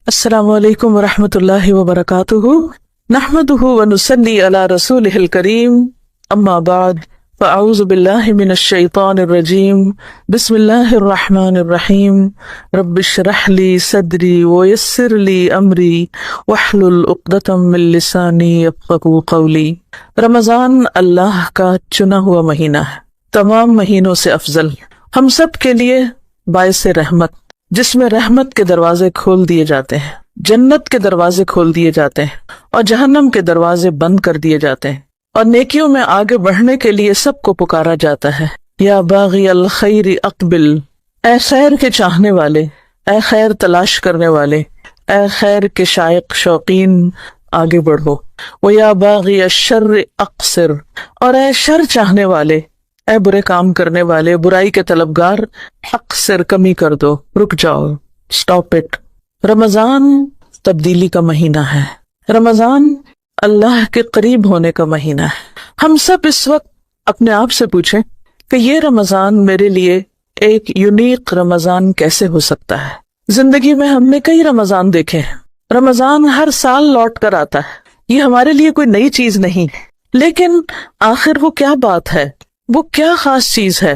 السلام علیکم ورحمۃ اللہ وبرکاتہ نحمده ونصلی علی رسولہ الکریم اما بعد فاعوذ باللہ من الشیطان الرجیم بسم اللہ الرحمن الرحیم رب اشرح لی صدری ویسر لی امری واحلل عقدۃ من لسانی یفقہوا قولی۔ رمضان اللہ کا چنا ہوا مہینہ ہے، تمام مہینوں سے افضل، ہم سب کے لیے باعث رحمت، جس میں رحمت کے دروازے کھول دیے جاتے ہیں، جنت کے دروازے کھول دیے جاتے ہیں اور جہنم کے دروازے بند کر دیے جاتے ہیں، اور نیکیوں میں آگے بڑھنے کے لیے سب کو پکارا جاتا ہے۔ یا باغی الخیر اقبل، اے خیر کے چاہنے والے، اے خیر تلاش کرنے والے، اے خیر کے شائق شوقین آگے بڑھو۔ ویا باغی الشر اقصر، اور اے شر چاہنے والے، اے برے کام کرنے والے، برائی کے طلبگار، اقصر کمی کر دو، رک جاؤ، سٹاپ اٹ۔ رمضان تبدیلی کا مہینہ ہے، رمضان اللہ کے قریب ہونے کا مہینہ ہے۔ ہم سب اس وقت اپنے آپ سے پوچھیں کہ یہ رمضان میرے لیے ایک یونیک رمضان کیسے ہو سکتا ہے؟ زندگی میں ہم نے کئی رمضان دیکھے ہیں، رمضان ہر سال لوٹ کر آتا ہے، یہ ہمارے لیے کوئی نئی چیز نہیں، لیکن آخر وہ کیا بات ہے، وہ کیا خاص چیز ہے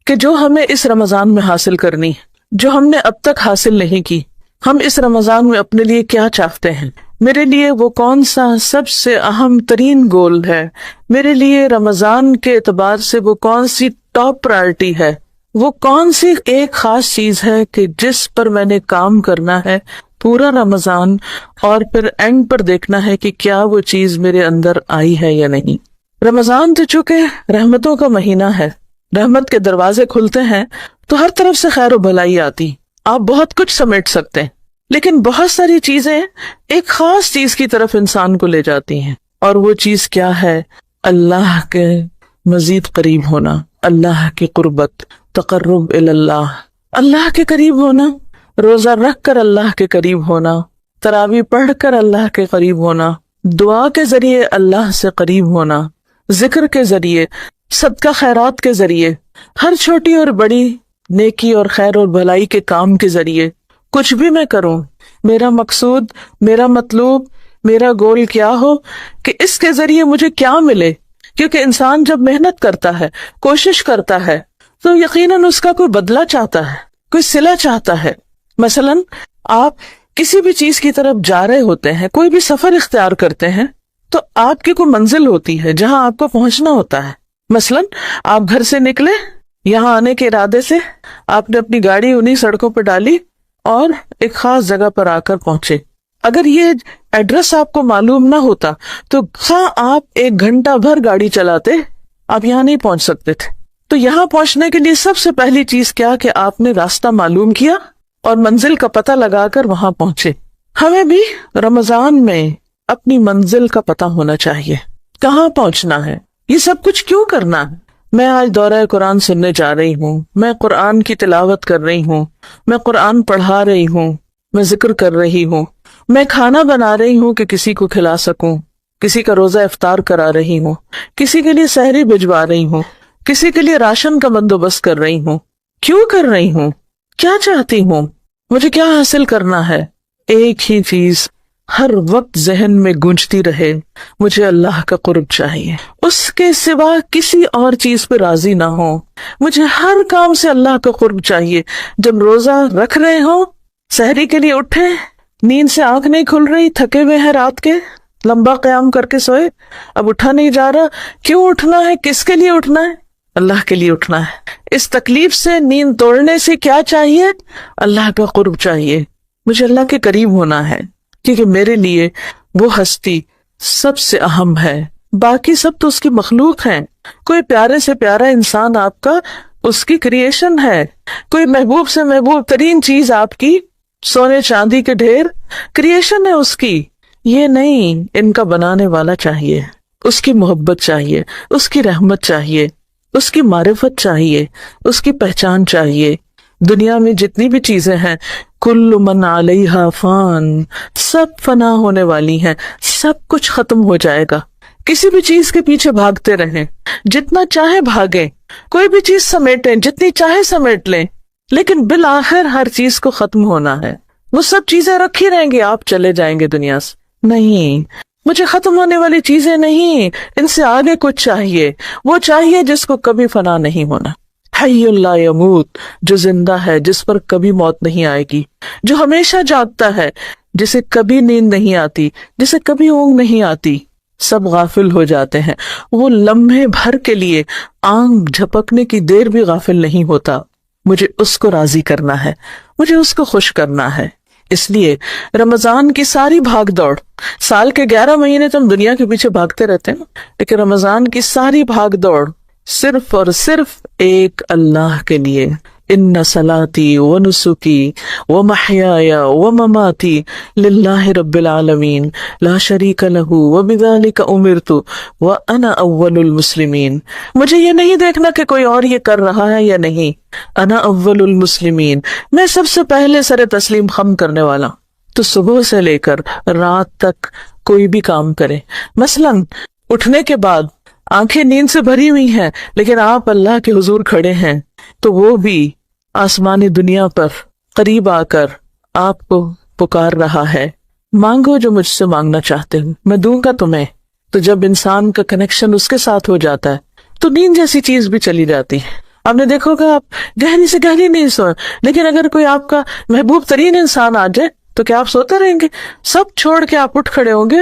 کہ جو ہمیں اس رمضان میں حاصل کرنی، جو ہم نے اب تک حاصل نہیں کی؟ ہم اس رمضان میں اپنے لیے کیا چاہتے ہیں؟ میرے لیے وہ کون سا سب سے اہم ترین گول ہے؟ میرے لیے رمضان کے اعتبار سے وہ کون سی ٹاپ پرائرٹی ہے؟ وہ کون سی ایک خاص چیز ہے کہ جس پر میں نے کام کرنا ہے پورا رمضان، اور پھر اینڈ پر دیکھنا ہے کہ کیا وہ چیز میرے اندر آئی ہے یا نہیں؟ رمضان تو چونکہ رحمتوں کا مہینہ ہے، رحمت کے دروازے کھلتے ہیں تو ہر طرف سے خیر و بھلائی آتی، آپ بہت کچھ سمیٹ سکتے ہیں، لیکن بہت ساری چیزیں ایک خاص چیز کی طرف انسان کو لے جاتی ہیں، اور وہ چیز کیا ہے؟ اللہ کے مزید قریب ہونا، اللہ کی قربت، تقرب اللہ، اللہ کے قریب ہونا، روزہ رکھ کر اللہ کے قریب ہونا، تراویح پڑھ کر اللہ کے قریب ہونا، دعا کے ذریعے اللہ سے قریب ہونا، ذکر کے ذریعے، صدقہ خیرات کے ذریعے، ہر چھوٹی اور بڑی نیکی اور خیر اور بھلائی کے کام کے ذریعے، کچھ بھی میں کروں، میرا مقصود، میرا مطلوب، میرا گول کیا ہو کہ اس کے ذریعے مجھے کیا ملے، کیونکہ انسان جب محنت کرتا ہے، کوشش کرتا ہے، تو یقیناً اس کا کوئی بدلہ چاہتا ہے، کوئی صلہ چاہتا ہے۔ مثلا آپ کسی بھی چیز کی طرف جا رہے ہوتے ہیں، کوئی بھی سفر اختیار کرتے ہیں، تو آپ کی کوئی منزل ہوتی ہے جہاں آپ کو پہنچنا ہوتا ہے۔ مثلا آپ گھر سے نکلے، یہاں آنے کے ارادے سے آپ نے اپنی گاڑی انہی سڑکوں پہ ڈالی اور ایک خاص جگہ پر آ کر پہنچے۔ اگر یہ ایڈریس آپ کو معلوم نہ ہوتا تو آپ 1 گھنٹہ بھر گاڑی چلاتے، آپ یہاں نہیں پہنچ سکتے تھے۔ تو یہاں پہنچنے کے لیے سب سے پہلی چیز کیا کہ آپ نے راستہ معلوم کیا اور منزل کا پتہ لگا کر وہاں پہنچے۔ ہمیں بھی رمضان میں اپنی منزل کا پتہ ہونا چاہیے، کہاں پہنچنا ہے، یہ سب کچھ کیوں کرنا ہے۔ میں آج دورہ قرآن سننے جا رہی ہوں، میں قرآن کی تلاوت کر رہی ہوں، میں قرآن پڑھا رہی ہوں، میں ذکر کر رہی ہوں، میں کھانا بنا رہی ہوں کہ کسی کو کھلا سکوں، کسی کا روزہ افطار کرا رہی ہوں، کسی کے لیے سحری بھجوا رہی ہوں، کسی کے لیے راشن کا بندوبست کر رہی ہوں۔ کیوں کر رہی ہوں؟ کیا چاہتی ہوں؟ مجھے کیا حاصل کرنا ہے؟ ایک ہی چیز ہر وقت ذہن میں گونجتی رہے، مجھے اللہ کا قرب چاہیے، اس کے سوا کسی اور چیز پہ راضی نہ ہو، مجھے ہر کام سے اللہ کا قرب چاہیے۔ جب روزہ رکھ رہے ہوں، سحری کے لیے اٹھے، نیند سے آنکھ نہیں کھل رہی، تھکے ہوئے ہیں، رات کے لمبا قیام کر کے سوئے، اب اٹھا نہیں جا رہا، کیوں اٹھنا ہے؟ کس کے لیے اٹھنا ہے؟ اللہ کے لیے اٹھنا ہے۔ اس تکلیف سے، نیند توڑنے سے کیا چاہیے؟ اللہ کا قرب چاہیے، مجھے اللہ کے قریب ہونا ہے، کیونکہ میرے لیے وہ ہستی سب سے اہم ہے، باقی سب تو اس کی مخلوق ہیں۔ کوئی پیارے سے پیارا انسان آپ کا اس کی کریشن ہے، کوئی محبوب سے محبوب ترین چیز آپ کی سونے چاندی کے ڈھیر کریشن ہے اس کی۔ یہ نہیں، ان کا بنانے والا چاہیے، اس کی محبت چاہیے، اس کی رحمت چاہیے، اس کی معرفت چاہیے، اس کی پہچان چاہیے۔ دنیا میں جتنی بھی چیزیں ہیں، کل من علیہا فان، سب فنا ہونے والی ہیں، سب کچھ ختم ہو جائے گا۔ کسی بھی چیز کے پیچھے بھاگتے رہیں، جتنا چاہے بھاگیں، کوئی بھی چیز سمیٹیں، جتنی چاہے سمیٹ لیں، لیکن بالآخر ہر چیز کو ختم ہونا ہے۔ وہ سب چیزیں رکھی رہیں گی، آپ چلے جائیں گے دنیا سے؟ نہیں، مجھے ختم ہونے والی چیزیں نہیں، ان سے آگے کچھ چاہیے، وہ چاہیے جس کو کبھی فنا نہیں ہونا، حی لا یموت، جو زندہ ہے، جس پر کبھی موت نہیں آئے گی، جو ہمیشہ جاگتا ہے، جسے کبھی نیند نہیں آتی، جسے کبھی اونگ نہیں آتی۔ سب غافل ہو جاتے ہیں، وہ لمحے بھر کے لیے آنکھ جھپکنے کی دیر بھی غافل نہیں ہوتا۔ مجھے اس کو راضی کرنا ہے، مجھے اس کو خوش کرنا ہے۔ اس لیے رمضان کی ساری بھاگ دوڑ، سال کے 11 مہینے تو ہم دنیا کے پیچھے بھاگتے رہتے ہیں، لیکن رمضان کی ساری بھاگ دوڑ صرف اور صرف ایک اللہ کے لیے۔ ان صلاتی و نسکی و محیای و مماتی للہ رب العالمین لا شریک لہ وبذلک امرت وانا اول المسلمین۔ مجھے یہ نہیں دیکھنا کہ کوئی اور یہ کر رہا ہے یا نہیں، انا اول المسلمین، میں سب سے پہلے سر تسلیم خم کرنے والا۔ تو صبح سے لے کر رات تک کوئی بھی کام کرے، مثلا اٹھنے کے بعد آنکھیں نیند سے بھری ہوئی ہیں لیکن آپ اللہ کے حضور کھڑے ہیں، تو وہ بھی آسمانی دنیا پر قریب آ کر آپ کو پکار رہا ہے، مانگو جو مجھ سے مانگنا چاہتے ہو، میں دوں گا تمہیں۔ تو جب انسان کا کنیکشن اس کے ساتھ ہو جاتا ہے تو نیند جیسی چیز بھی چلی جاتی ہے۔ آپ نے دیکھو گا آپ گہری سے گہری نہیں سوئے، لیکن اگر کوئی آپ کا محبوب ترین انسان آ جائے تو کیا آپ سوتے رہیں گے؟ سب چھوڑ کے آپ اٹھ کھڑے ہوں گے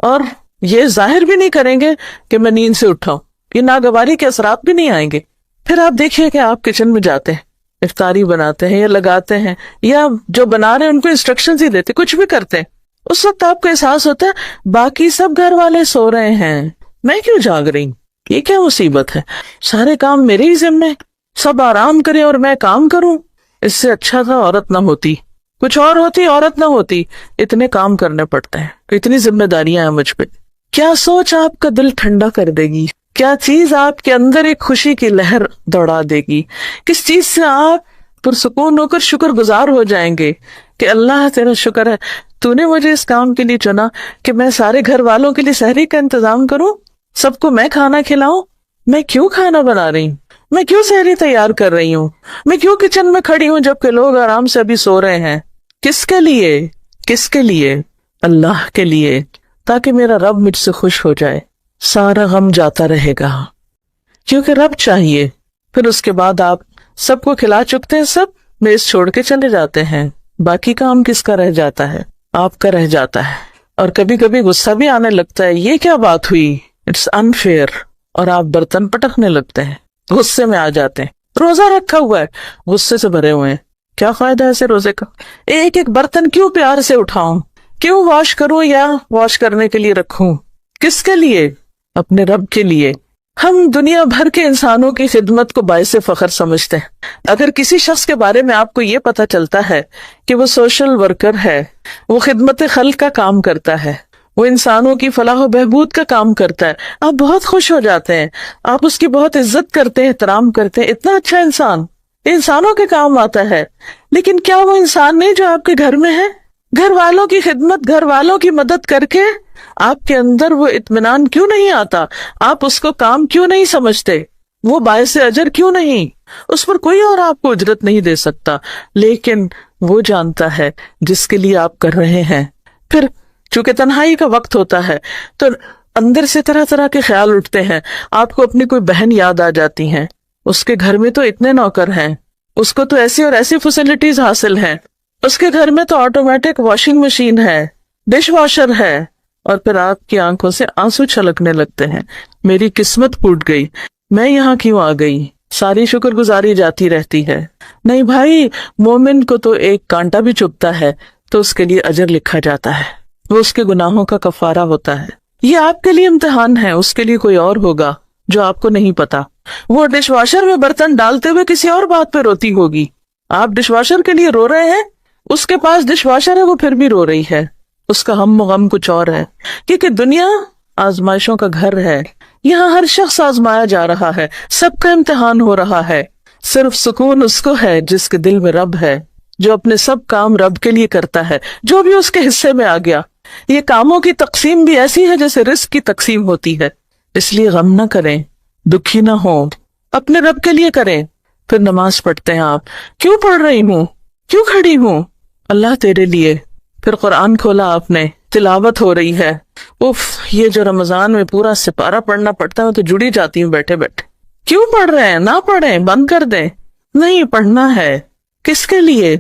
اور یہ ظاہر بھی نہیں کریں گے کہ میں نیند سے اٹھا ہوں، یہ ناگواری کے اثرات بھی نہیں آئیں گے۔ پھر آپ دیکھیے کہ آپ کچن میں جاتے ہیں، افطاری بناتے ہیں یا لگاتے ہیں، یا جو بنا رہے ہیں ان کو انسٹرکشنز ہی دیتے، کچھ بھی کرتے ہیں، اس وقت آپ کو احساس ہوتا ہے باقی سب گھر والے سو رہے ہیں، میں کیوں جاگ رہی ہوں؟ یہ کیا مصیبت ہے؟ سارے کام میرے ہی ذمے، سب آرام کریں اور میں کام کروں۔ اس سے اچھا تھا عورت نہ ہوتی، کچھ اور ہوتی، عورت نہ ہوتی۔ اتنے کام کرنے پڑتے ہیں، اتنی ذمہ داریاں ہیں مجھ پہ۔ کیا سوچ آپ کا دل ٹھنڈا کر دے گی؟ کیا چیز آپ کے اندر ایک خوشی کی لہر دوڑا دے گی؟ کس چیز سے آپ پرسکون ہو کر شکر گزار ہو جائیں گے کہ اللہ تیرا شکر ہے، تو نے مجھے اس کام کے لیے چنا کہ میں سارے گھر والوں کے لیے سحری کا انتظام کروں، سب کو میں کھانا کھلاؤں۔ میں کیوں کھانا بنا رہی ہوں؟ میں کیوں سحری تیار کر رہی ہوں؟ میں کیوں کچن میں کھڑی ہوں جبکہ لوگ آرام سے ابھی سو رہے ہیں؟ کس کے لیے؟ کس کے لیے؟ اللہ کے لیے، تاکہ میرا رب مجھ سے خوش ہو جائے، سارا غم جاتا رہے گا، کیونکہ رب چاہیے۔ پھر اس کے بعد آپ سب کو کھلا چکتے ہیں، سب میز چھوڑ کے چلے جاتے ہیں، باقی کام کس کا رہ جاتا ہے؟ آپ کا رہ جاتا ہے۔ اور کبھی کبھی غصہ بھی آنے لگتا ہے، یہ کیا بات ہوئی، اٹس انفیئر، اور آپ برتن پٹکنے لگتے ہیں، غصے میں آ جاتے ہیں۔ روزہ رکھا ہوا ہے، غصے سے بھرے ہوئے ہیں، کیا فائدہ ہے ایسے روزے کا؟ ایک ایک برتن کیوں پیار سے اٹھاؤں، کیوں واش کروں یا واش کرنے کے لیے رکھوں؟ کس کے لیے؟ اپنے رب کے لیے۔ ہم دنیا بھر کے انسانوں کی خدمت کو باعث فخر سمجھتے ہیں۔ اگر کسی شخص کے بارے میں آپ کو یہ پتا چلتا ہے کہ وہ سوشل ورکر ہے، وہ خدمت خلق کا کام کرتا ہے، وہ انسانوں کی فلاح و بہبود کا کام کرتا ہے، آپ بہت خوش ہو جاتے ہیں، آپ اس کی بہت عزت کرتے ہیں، احترام کرتے ہیں، اتنا اچھا انسان، انسانوں کے کام آتا ہے۔ لیکن کیا وہ انسان نہیں جو آپ کے گھر میں ہے؟ گھر والوں کی خدمت، گھر والوں کی مدد کر کے آپ کے اندر وہ اطمینان کیوں نہیں آتا؟ آپ اس کو کام کیوں نہیں سمجھتے؟ وہ باعث اجر کیوں نہیں؟ اس پر کوئی اور آپ کو اجرت نہیں دے سکتا، لیکن وہ جانتا ہے جس کے لیے آپ کر رہے ہیں۔ پھر چونکہ تنہائی کا وقت ہوتا ہے تو اندر سے طرح طرح کے خیال اٹھتے ہیں، آپ کو اپنی کوئی بہن یاد آ جاتی ہیں، اس کے گھر میں تو اتنے نوکر ہیں، اس کو تو ایسی اور ایسی فیسلٹیز حاصل ہیں، اس کے گھر میں تو آٹومیٹک واشنگ مشین ہے، ڈش واشر ہے، اور پھر آپ کی آنکھوں سے آنسو چھلکنے لگتے ہیں، میری قسمت پھوٹ گئی، میں یہاں کیوں آ گئی؟ ساری شکر گزاری جاتی رہتی ہے۔ نہیں بھائی، مومن کو تو ایک کانٹا بھی چبھتا ہے تو اس کے لیے اجر لکھا جاتا ہے، وہ اس کے گناہوں کا کفارہ ہوتا ہے۔ یہ آپ کے لیے امتحان ہے، اس کے لیے کوئی اور ہوگا جو آپ کو نہیں پتا۔ وہ ڈش واشر میں برتن ڈالتے ہوئے کسی اور بات پہ روتی ہوگی، آپ ڈش واشر کے لیے رو رہے ہیں، اس کے پاس ڈش واشر ہے، وہ پھر بھی رو رہی ہے، اس کا ہم و غم کچھ اور ہے۔ کیونکہ دنیا آزمائشوں کا گھر ہے، یہاں ہر شخص آزمایا جا رہا ہے، سب کا امتحان ہو رہا ہے۔ صرف سکون اس کو ہے جس کے دل میں رب ہے، جو اپنے سب کام رب کے لیے کرتا ہے، جو بھی اس کے حصے میں آ گیا۔ یہ کاموں کی تقسیم بھی ایسی ہے جیسے رزق کی تقسیم ہوتی ہے، اس لیے غم نہ کریں، دکھی نہ ہوں، اپنے رب کے لیے کریں۔ پھر نماز پڑھتے ہیں آپ، کیوں پڑھ رہی ہوں، کیوں کھڑی ہوں؟ اللہ تیرے لیے. پھر قرآن کھولا آپ نے, تلاوت ہو رہی ہے. اف, یہ جو رمضان میں پورا سپارہ پڑھنا پڑتا ہے میں تو جڑی جاتی ہوں بیٹھے بیٹھے. کیوں پڑھ رہے ہیں؟ نہ پڑھیں, بند کر دیں. نہیں, پڑھنا ہے. کس کے لیے؟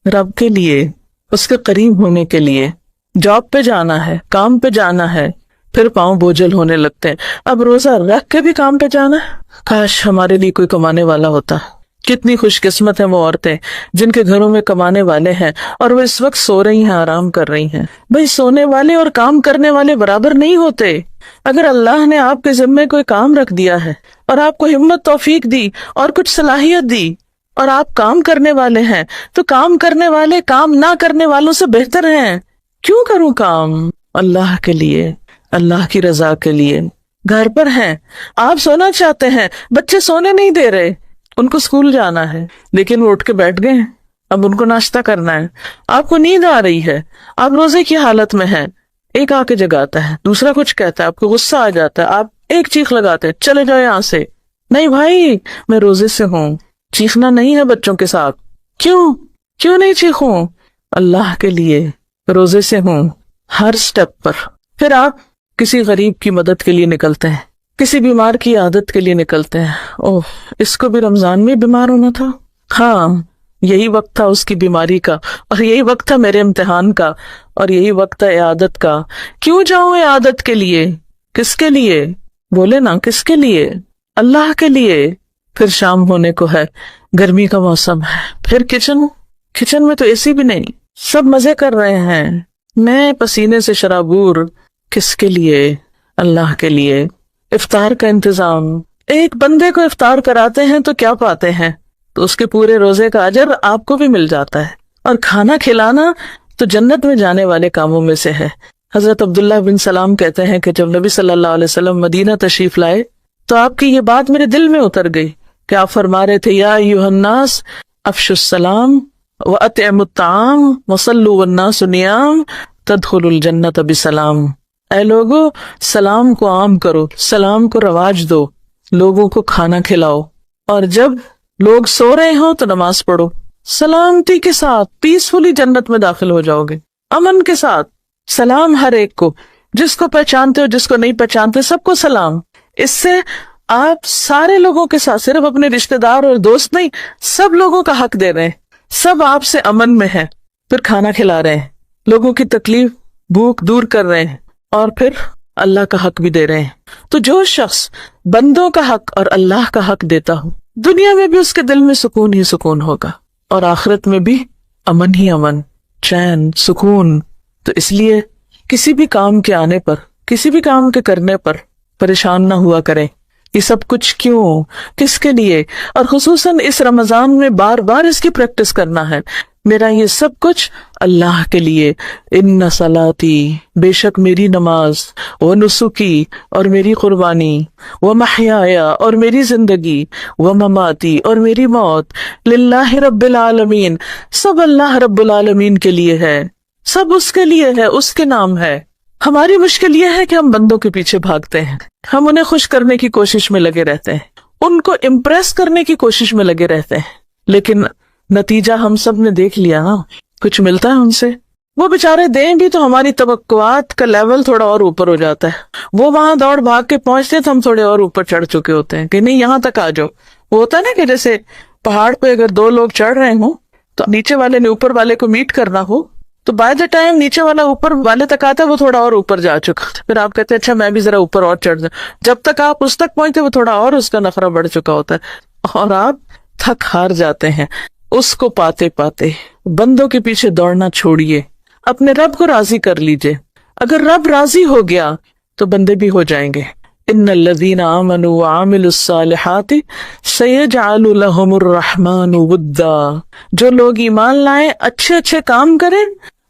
رب کے لیے, اس کے قریب ہونے کے لیے. جاب پہ جانا ہے, کام پہ جانا ہے, پھر پاؤں بوجھل ہونے لگتے ہیں. اب روزہ رکھ کے بھی کام پہ جانا ہے. کاش ہمارے لیے کوئی کمانے والا ہوتا. کتنی خوش قسمت ہیں وہ عورتیں جن کے گھروں میں کمانے والے ہیں اور وہ اس وقت سو رہی ہیں, آرام کر رہی ہیں. بھئی سونے والے اور کام کرنے والے برابر نہیں ہوتے. اگر اللہ نے آپ کے ذمے کوئی کام رکھ دیا ہے اور آپ کو ہمت توفیق دی اور کچھ صلاحیت دی اور آپ کام کرنے والے ہیں, تو کام کرنے والے کام نہ کرنے والوں سے بہتر ہیں. کیوں کروں کام؟ اللہ کے لیے, اللہ کی رضا کے لیے. گھر پر ہیں, آپ سونا چاہتے ہیں, بچے سونے نہیں دے رہے, ان کو اسکول جانا ہے لیکن وہ اٹھ کے بیٹھ گئے ہیں, اب ان کو ناشتہ کرنا ہے. آپ کو نیند آ رہی ہے, آپ روزے کی حالت میں ہیں, ایک آ کے جگاتا ہے, دوسرا کچھ کہتا ہے, آپ کو غصہ آ جاتا ہے, آپ ایک چیخ لگاتے ہیں, چلے جاؤ یہاں سے. نہیں بھائی, میں روزے سے ہوں, چیخنا نہیں ہے بچوں کے ساتھ. کیوں نہیں چیخوں؟ اللہ کے لیے, روزے سے ہوں. ہر سٹیپ پر. پھر آپ کسی غریب کی مدد کے لیے نکلتے ہیں, کسی بیمار کی عادت کے لیے نکلتے ہیں. اوہ, اس کو بھی رمضان میں بیمار ہونا تھا. ہاں, یہی وقت تھا اس کی بیماری کا, اور یہی وقت تھا میرے امتحان کا, اور یہی وقت تھا عیادت کا. کیوں جاؤں عیادت کے لیے؟ کس کے لیے؟ بولے نا, کس کے لیے؟ اللہ کے لیے. پھر شام ہونے کو ہے, گرمی کا موسم ہے, پھر کچن میں تو اے سی بھی نہیں, سب مزے کر رہے ہیں, میں پسینے سے شرابور. کس کے لیے؟ اللہ کے لیے. افطار کا انتظام, ایک بندے کو افطار کراتے ہیں تو کیا پاتے ہیں؟ تو اس کے پورے روزے کا اجر آپ کو بھی مل جاتا ہے. اور کھانا کھلانا تو جنت میں جانے والے کاموں میں سے ہے. حضرت عبداللہ بن سلام کہتے ہیں کہ جب نبی صلی اللہ علیہ وسلم مدینہ تشریف لائے تو آپ کی یہ بات میرے دل میں اتر گئی کہ آپ فرما رہے تھے, یا ایھا الناس افشوا السلام واطعموا الطعام وصلوا والناس نیام تدخلوا الجنۃ بسلام. اے لوگو, سلام کو عام کرو, سلام کو رواج دو, لوگوں کو کھانا کھلاؤ, اور جب لوگ سو رہے ہوں تو نماز پڑھو. سلامتی کے ساتھ پیسفلی جنت میں داخل ہو جاؤ گے, امن کے ساتھ. سلام ہر ایک کو, جس کو پہچانتے ہو جس کو نہیں پہچانتے سب کو سلام. اس سے آپ سارے لوگوں کے ساتھ, صرف اپنے رشتہ دار اور دوست نہیں, سب لوگوں کا حق دے رہے ہیں, سب آپ سے امن میں ہیں. پھر کھانا کھلا رہے ہیں, لوگوں کی تکلیف بھوک دور کر رہے ہیں, اور پھر اللہ کا حق بھی دے رہے ہیں. تو جو شخص بندوں کا حق اور اللہ کا حق دیتا ہو, دنیا میں بھی اس کے دل میں سکون ہی سکون ہوگا, اور آخرت میں بھی امن ہی امن, چین, سکون. تو اس لیے کسی بھی کام کے آنے پر, کسی بھی کام کے کرنے پر پریشان نہ ہوا کریں. یہ سب کچھ کیوں, کس کے لیے؟ اور خصوصاً اس رمضان میں بار بار اس کی پریکٹس کرنا ہے. میرا یہ سب کچھ اللہ کے لیے. ان صلاتی, بے شک میری نماز, و نسکی, اور میری قربانی, و محیای, اور میری زندگی, و مماتی, اور میری موت, للہ رب العالمین, سب اللہ رب العالمین کے لیے ہے, سب اس کے لیے ہے, اس کے نام ہے. ہماری مشکل یہ ہے کہ ہم بندوں کے پیچھے بھاگتے ہیں, ہم انہیں خوش کرنے کی کوشش میں لگے رہتے ہیں, ان کو امپریس کرنے کی کوشش میں لگے رہتے ہیں, لیکن نتیجہ ہم سب نے دیکھ لیا نا, کچھ ملتا ہے ان سے. وہ بیچارے دیں بھی تو ہماری توقعات کا لیول تھوڑا اور اوپر ہو جاتا ہے. وہ وہاں دوڑ بھاگ کے پہنچتے تو ہم تھوڑے اور اوپر چڑھ چکے ہوتے ہیں کہ نہیں یہاں تک آ جاؤ. وہ ہوتا ہے نا کہ جیسے پہاڑ پہ اگر دو لوگ چڑھ رہے ہوں تو نیچے والے نے اوپر والے کو میٹ کرنا ہو, تو بائی دا ٹائم نیچے والا اوپر والے تک آتا ہے وہ تھوڑا اور اوپر جا چکا, پھر آپ کہتے ہیں اچھا میں بھی ذرا اوپر اور چڑھ جاؤں. جب تک آپ اس تک پہنچتے وہ تھوڑا اور اس کا نخرہ بڑھ چکا ہوتا ہے اور آپ تھک ہار جاتے ہیں. اس کو پاتے پاتے بندوں کے پیچھے دوڑنا چھوڑیے, اپنے رب کو راضی کر لیجئے. اگر رب راضی ہو گیا تو بندے بھی ہو جائیں گے. ان الذین آمنوا وعملوا الصالحات سیجعل لهم الرحمن ودا. جو لوگ ایمان لائیں, اچھے اچھے کام کریں,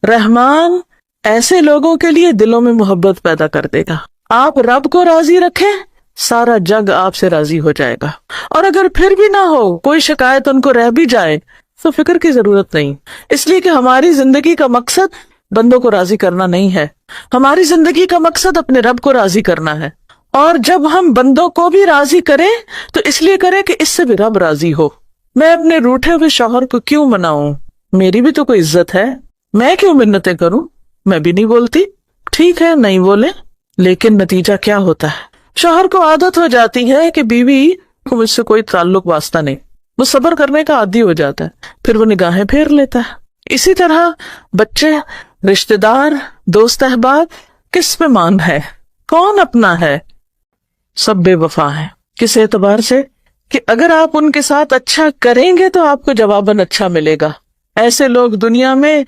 رحمان ایسے لوگوں کے لیے دلوں میں محبت پیدا کر دے گا. آپ رب کو راضی رکھیں, سارا جگ آپ سے راضی ہو جائے گا. اور اگر پھر بھی نہ ہو, کوئی شکایت ان کو رہ بھی جائے, تو فکر کی ضرورت نہیں, اس لیے کہ ہماری زندگی کا مقصد بندوں کو راضی کرنا نہیں ہے. ہماری زندگی کا مقصد اپنے رب کو راضی کرنا ہے. اور جب ہم بندوں کو بھی راضی کریں تو اس لیے کریں کہ اس سے بھی رب راضی ہو. میں اپنے روٹھے ہوئے شوہر کو کیوں مناؤں, میری بھی تو کوئی عزت ہے. میں کیوں منتیں کروں؟ میں بھی نہیں بولتی. ٹھیک ہے نہیں بولے، لیکن نتیجہ کیا ہوتا ہے؟ شوہر کو عادت ہو جاتی ہے کہ بیوی کو مجھ سے کوئی تعلق واسطہ نہیں، وہ صبر کرنے کا عادی ہو جاتا ہے، پھر وہ نگاہیں پھیر لیتا ہے. اسی طرح بچے، رشتہ دار، دوست احباب، کس پہ مان ہے؟ کون اپنا ہے؟ سب بے وفا ہیں. کس اعتبار سے؟ کہ اگر آپ ان کے ساتھ اچھا کریں گے تو آپ کو جواباً اچھا ملے گا. ایسے لوگ دنیا میں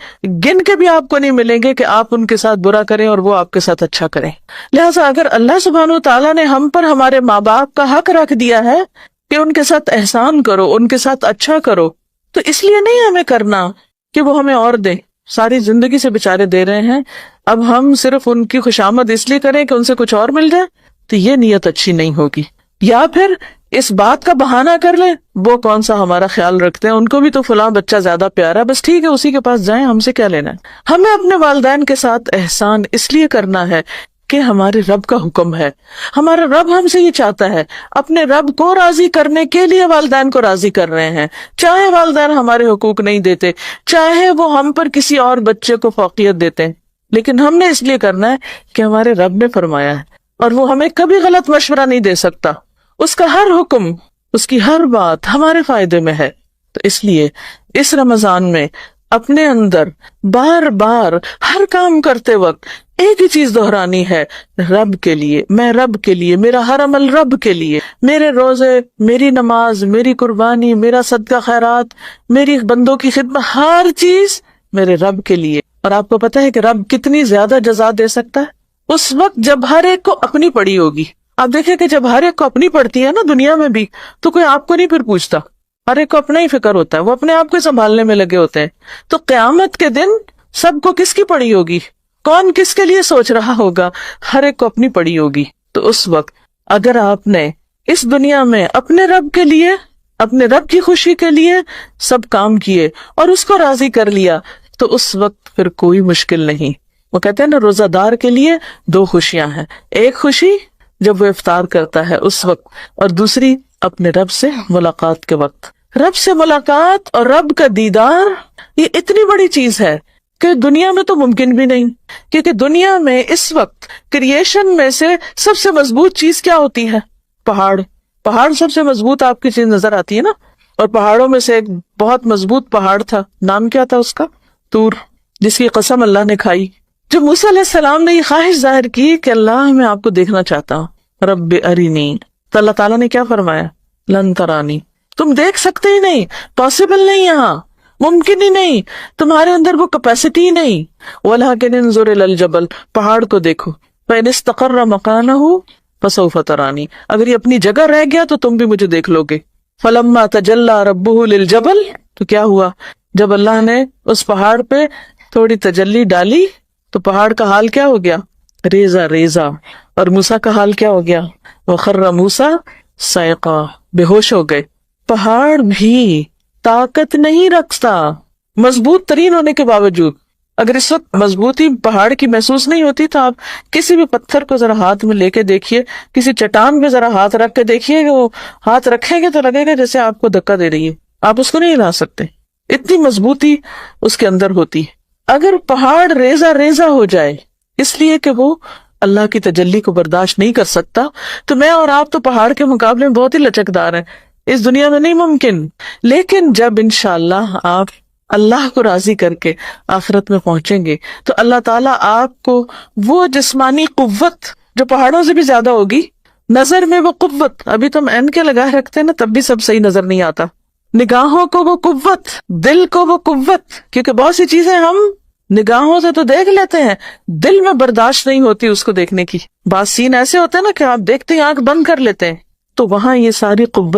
گن کے بھی آپ کو نہیں ملیں گے کہ آپ ان کے ساتھ برا کریں اور وہ آپ کے ساتھ اچھا کریں. لہٰذا اگر اللہ سبحانہ و تعالیٰ نے ہم پر ہمارے ماں باپ کا حق رکھ دیا ہے کہ ان کے ساتھ احسان کرو، ان کے ساتھ اچھا کرو، تو اس لیے نہیں ہمیں کرنا کہ وہ ہمیں اور دیں. ساری زندگی سے بےچارے دے رہے ہیں، اب ہم صرف ان کی خوشامد اس لیے کریں کہ ان سے کچھ اور مل جائے، تو یہ نیت اچھی نہیں ہوگی. یا پھر اس بات کا بہانہ کر لیں وہ کون سا ہمارا خیال رکھتے ہیں، ان کو بھی تو فلاں بچہ زیادہ پیارا ہے، بس ٹھیک ہے اسی کے پاس جائیں، ہم سے کیا لینا ہے. ہمیں اپنے والدین کے ساتھ احسان اس لیے کرنا ہے کہ ہمارے رب کا حکم ہے، ہمارا رب ہم سے یہ چاہتا ہے. اپنے رب کو راضی کرنے کے لیے والدین کو راضی کر رہے ہیں، چاہے والدین ہمارے حقوق نہیں دیتے، چاہے وہ ہم پر کسی اور بچے کو فوقیت دیتے ہیں، لیکن ہم نے اس لیے کرنا ہے کہ ہمارے رب نے فرمایا ہے، اور وہ ہمیں کبھی غلط مشورہ نہیں دے سکتا. اس کا ہر حکم، اس کی ہر بات ہمارے فائدے میں ہے. تو اس لیے اس رمضان میں اپنے اندر بار بار ہر کام کرتے وقت ایک ہی چیز دہرانی ہے، رب کے لیے، میں رب کے لیے، میرا ہر عمل رب کے لیے، میرے روزے، میری نماز، میری قربانی، میرا صدقہ خیرات، میری بندوں کی خدمت، ہر چیز میرے رب کے لیے. اور آپ کو پتہ ہے کہ رب کتنی زیادہ جزا دے سکتا ہے؟ اس وقت جب ہر ایک کو اپنی پڑی ہوگی. آپ دیکھیں کہ جب ہر ایک کو اپنی پڑتی ہے نا دنیا میں بھی، تو کوئی آپ کو نہیں پھر پوچھتا، ہر ایک کو اپنا ہی فکر ہوتا ہے، وہ اپنے آپ کو سنبھالنے میں لگے ہوتے ہیں. تو قیامت کے دن سب کو کس کی پڑی ہوگی؟ کون کس کے لیے سوچ رہا ہوگا؟ ہر ایک کو اپنی پڑی ہوگی. تو اس وقت اگر آپ نے اس دنیا میں اپنے رب کے لیے، اپنے رب کی خوشی کے لیے سب کام کیے اور اس کو راضی کر لیا، تو اس وقت پھر کوئی مشکل نہیں. وہ کہتے ہیں نا روزہ دار کے لیے دو خوشیاں ہیں، ایک خوشی جب وہ افطار کرتا ہے اس وقت، اور دوسری اپنے رب سے ملاقات کے وقت. رب سے ملاقات اور رب کا دیدار یہ اتنی بڑی چیز ہے کہ دنیا میں تو ممکن بھی نہیں. کیونکہ دنیا میں اس وقت کریشن میں سے سب سے مضبوط چیز کیا ہوتی ہے؟ پہاڑ سب سے مضبوط آپ کی چیز نظر آتی ہے نا. اور پہاڑوں میں سے ایک بہت مضبوط پہاڑ تھا، نام کیا تھا اس کا؟ طور، جس کی قسم اللہ نے کھائی. جب موسیٰ علیہ السلام نے یہ خواہش ظاہر کی کہ اللہ میں آپ کو دیکھنا چاہتا ہوں، رب ارینی، تو اللہ تعالیٰ نے کیا فرمایا؟ لن ترانی، تم دیکھ سکتے ہی نہیں، پاسبل نہیں، یہاں ممکن ہی نہیں، تمہارے اندر وہ کیپیسٹی نہیں. وَلَٰكِنِ انظُرْ إِلَى الْجَبَلِ، پہاڑ کو دیکھو، فَإِنِ اسْتَقَرَّ مَكَانَهُ فَسَوْفَ تَرَانِي، اگر یہ اپنی جگہ رہ گیا تو تم بھی مجھے دیکھ لو گے. فَلَمَّا تَجَلَّىٰ رَبُّهُ لِلْجَبَلِ، تو کیا ہوا؟ جب اللہ نے اس پہاڑ پہ تھوڑی تجلی ڈالی تو پہاڑ کا حال کیا ہو گیا؟ ریزہ ریزہ. اور موسیٰ کا حال کیا ہو گیا؟ وَخَرَّ مُوسَىٰ صَعِقًا، بے ہوش ہو گئے. پہاڑ بھی طاقت نہیں رکھتا مضبوط ترین ہونے کے باوجود. اگر اس وقت مضبوطی پہاڑ کی محسوس نہیں ہوتی تو آپ کسی بھی پتھر کو ذرا ہاتھ میں لے کے دیکھیے، کسی چٹان پہ ذرا ہاتھ رکھ کے دیکھیے کہ وہ ہاتھ رکھیں گے تو لگے گا جیسے آپ کو دھکا دے رہی ہے، آپ اس کو نہیں ہلا سکتے، اتنی مضبوطی اس کے اندر ہوتی ہے. اگر پہاڑ ریزہ ریزہ ہو جائے اس لیے کہ وہ اللہ کی تجلی کو برداشت نہیں کر سکتا، تو میں اور آپ تو پہاڑ کے مقابلے میں بہت ہی لچکدار ہیں، اس دنیا میں نہیں ممکن. لیکن جب انشاءاللہ آپ اللہ کو راضی کر کے آخرت میں پہنچیں گے تو اللہ تعالیٰ آپ کو وہ جسمانی قوت جو پہاڑوں سے بھی زیادہ ہوگی، نظر میں وہ قوت، ابھی تو ہم عین کے لگائے رکھتے ہیں نا تب بھی سب صحیح نظر نہیں آتا، نگاہوں کو وہ قوت، دل کو وہ قوت، کیونکہ بہت سی چیزیں ہم نگاہوں سے تو دیکھ لیتے ہیں، دل میں برداشت نہیں ہوتی اس کو دیکھنے کی. بعض سین ایسے ہوتے ہیں نا کہ آپ دیکھتے ہی آنکھ بند کر لیتے ہیں، تو وہاں یہ ساری قوت